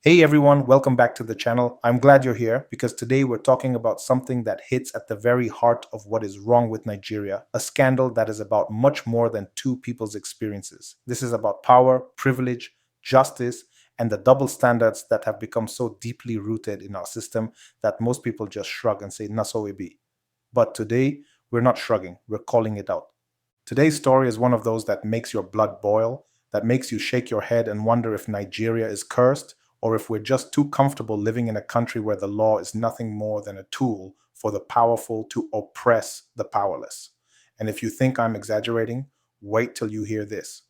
Hey everyone, welcome back to the channel. I'm glad you're here because today we're talking about something that hits at the very heart of what is wrong with Nigeria, a scandal that is about much more than two people's experiences. This is about power, privilege, justice, and the double standards that have become so deeply rooted in our system that most people just shrug and say, "Na so it be." But today, we're not shrugging, we're calling it out. Today's story is one of those that makes your blood boil, that makes you shake your head and wonder if Nigeria is cursed or if we're just too comfortable living in a country where the law is nothing more than a tool for the powerful to oppress the powerless. And if you think I'm exaggerating, wait till you hear this.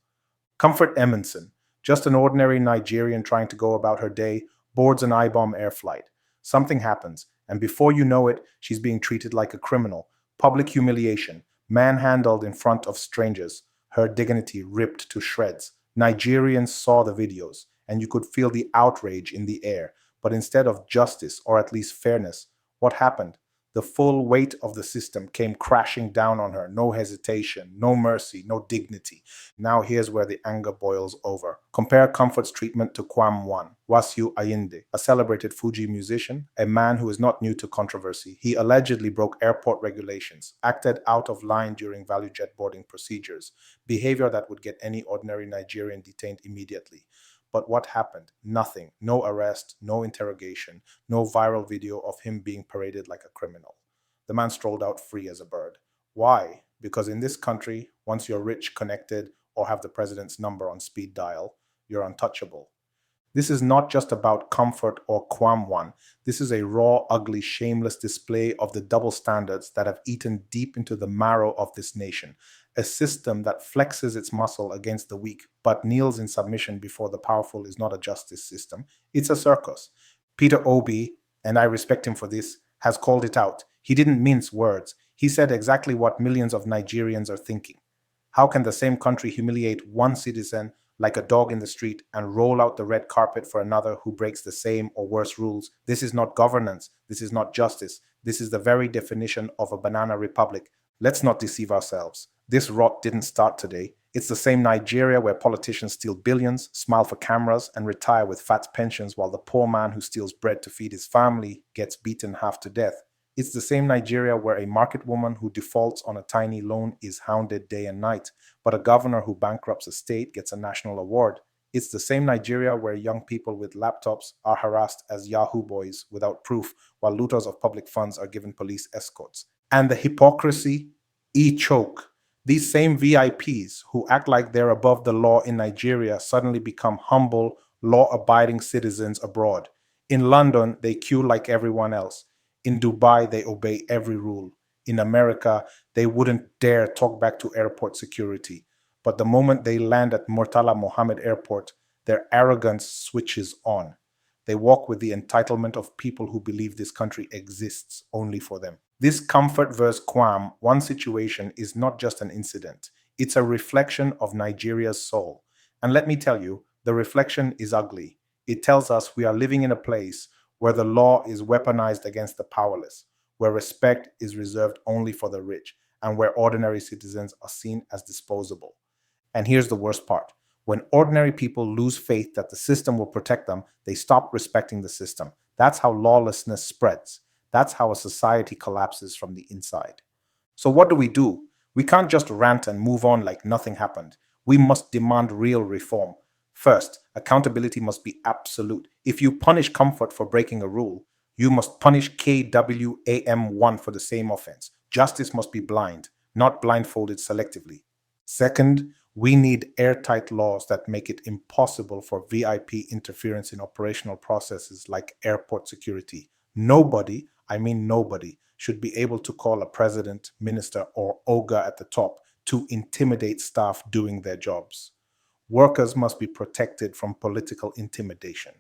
Comfort Emmanson, just an ordinary Nigerian trying to go about her day, boards an I-bomb air flight. Something happens, and before you know it, she's being treated like a criminal. Public humiliation, manhandled in front of strangers, her dignity ripped to shreds. Nigerians saw the videos, and you could feel the outrage in the air. But instead of justice, or at least fairness, what happened? The full weight of the system came crashing down on her. No hesitation, no mercy, no dignity. Now here's where the anger boils over. Compare Comfort's treatment to KWAM1, Wasiu Ayinde, a celebrated Fuji musician, a man who is not new to controversy. He allegedly broke airport regulations, acted out of line during value jet boarding procedures, behavior that would get any ordinary Nigerian detained immediately. But what happened? Nothing. No arrest, no interrogation, no viral video of him being paraded like a criminal. The man strolled out free as a bird. Why? Because in this country, once you're rich, connected, or have the president's number on speed dial, you're untouchable. This is not just about Comfort or KWAM1. This is a raw, ugly, shameless display of the double standards that have eaten deep into the marrow of this nation. A system that flexes its muscle against the weak but kneels in submission before the powerful is not a justice system. It's a circus. Peter Obi, and I respect him for this, has called it out. He didn't mince words. He said exactly what millions of Nigerians are thinking. How can the same country humiliate one citizen like a dog in the street and roll out the red carpet for another who breaks the same or worse rules? This is not governance. This is not justice. This is the very definition of a banana republic. Let's not deceive ourselves. This rot didn't start today. It's the same Nigeria where politicians steal billions, smile for cameras, and retire with fat pensions while the poor man who steals bread to feed his family gets beaten half to death. It's the same Nigeria where a market woman who defaults on a tiny loan is hounded day and night, but a governor who bankrupts a state gets a national award. It's the same Nigeria where young people with laptops are harassed as Yahoo boys without proof, while looters of public funds are given police escorts. And the hypocrisy? E-choke. These same VIPs who act like they're above the law in Nigeria suddenly become humble, law-abiding citizens abroad. In London, they queue like everyone else. In Dubai, they obey every rule. In America, they wouldn't dare talk back to airport security. But the moment they land at Murtala Mohammed Airport, their arrogance switches on. They walk with the entitlement of people who believe this country exists only for them. This Comfort versus KWAM, one situation, is not just an incident. It's a reflection of Nigeria's soul. And let me tell you, the reflection is ugly. It tells us we are living in a place where the law is weaponized against the powerless, where respect is reserved only for the rich, and where ordinary citizens are seen as disposable. And here's the worst part. When ordinary people lose faith that the system will protect them, they stop respecting the system. That's how lawlessness spreads. That's how a society collapses from the inside. So what do? We can't just rant and move on like nothing happened. We must demand real reform. First, accountability must be absolute. If you punish Comfort for breaking a rule, you must punish KWAM1 for the same offense. Justice must be blind, not blindfolded selectively. Second, we need airtight laws that make it impossible for VIP interference in operational processes like airport security. Nobody, I mean nobody, should be able to call a president, minister, or ogre at the top to intimidate staff doing their jobs. Workers must be protected from political intimidation.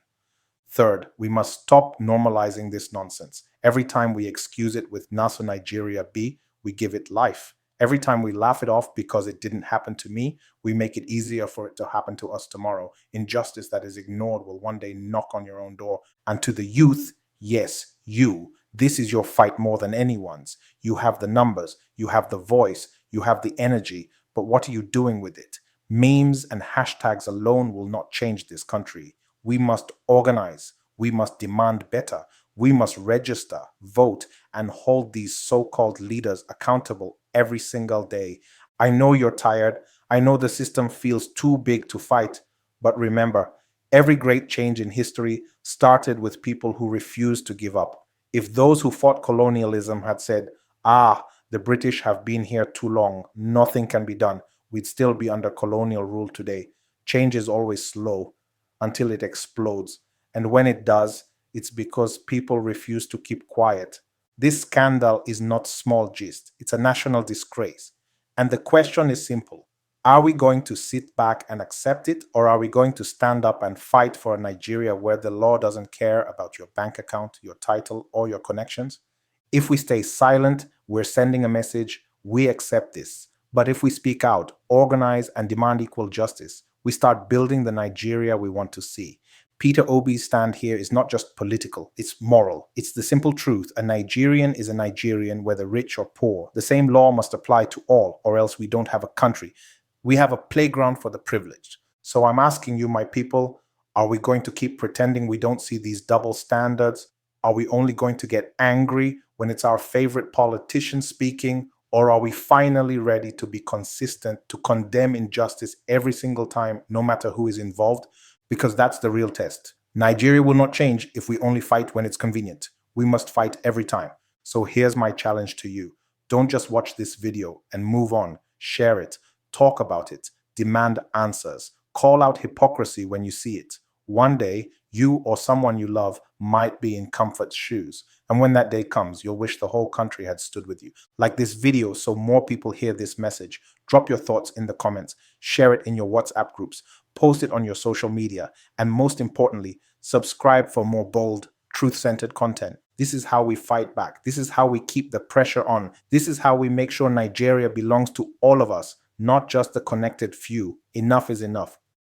Third, we must stop normalizing this nonsense. Every time we excuse it with Naso Nigeria B, we give it life. Every time we laugh it off because it didn't happen to me, we make it easier for it to happen to us tomorrow. Injustice that is ignored will one day knock on your own door. And to the youth, yes, you. This is your fight more than anyone's. You have the numbers, you have the voice, you have the energy, but what are you doing with it? Memes and hashtags alone will not change this country. We must organize. We must demand better. We must register, vote, and hold these so-called leaders accountable every single day. I know you're tired. I know the system feels too big to fight. But remember, every great change in history started with people who refused to give up. If those who fought colonialism had said, the British have been here too long, nothing can be done, we'd still be under colonial rule today. Change is always slow until it explodes. And when it does, it's because people refuse to keep quiet. This scandal is not small gist, it's a national disgrace. And the question is simple. Are we going to sit back and accept it, or are we going to stand up and fight for a Nigeria where the law doesn't care about your bank account, your title, or your connections? If we stay silent, we're sending a message, we accept this. But if we speak out, organize, and demand equal justice, we start building the Nigeria we want to see. Peter Obi's stand here is not just political, it's moral. It's the simple truth. A Nigerian is a Nigerian, whether rich or poor. The same law must apply to all, or else we don't have a country. We have a playground for the privileged. So I'm asking you, my people, are we going to keep pretending we don't see these double standards? Are we only going to get angry when it's our favorite politician speaking? Or are we finally ready to be consistent, to condemn injustice every single time, no matter who is involved? Because that's the real test. Nigeria will not change if we only fight when it's convenient. We must fight every time. So here's my challenge to you. Don't just watch this video and move on. Share it. Talk about it. Demand answers. Call out hypocrisy when you see it. One day, you or someone you love might be in Comfort's shoes. And when that day comes, you'll wish the whole country had stood with you. Like this video so more people hear this message. Drop your thoughts in the comments. Share it in your WhatsApp groups. Post it on your social media. And most importantly, subscribe for more bold, truth-centered content. This is how we fight back. This is how we keep the pressure on. This is how we make sure Nigeria belongs to all of us, not just the connected few. Enough is enough.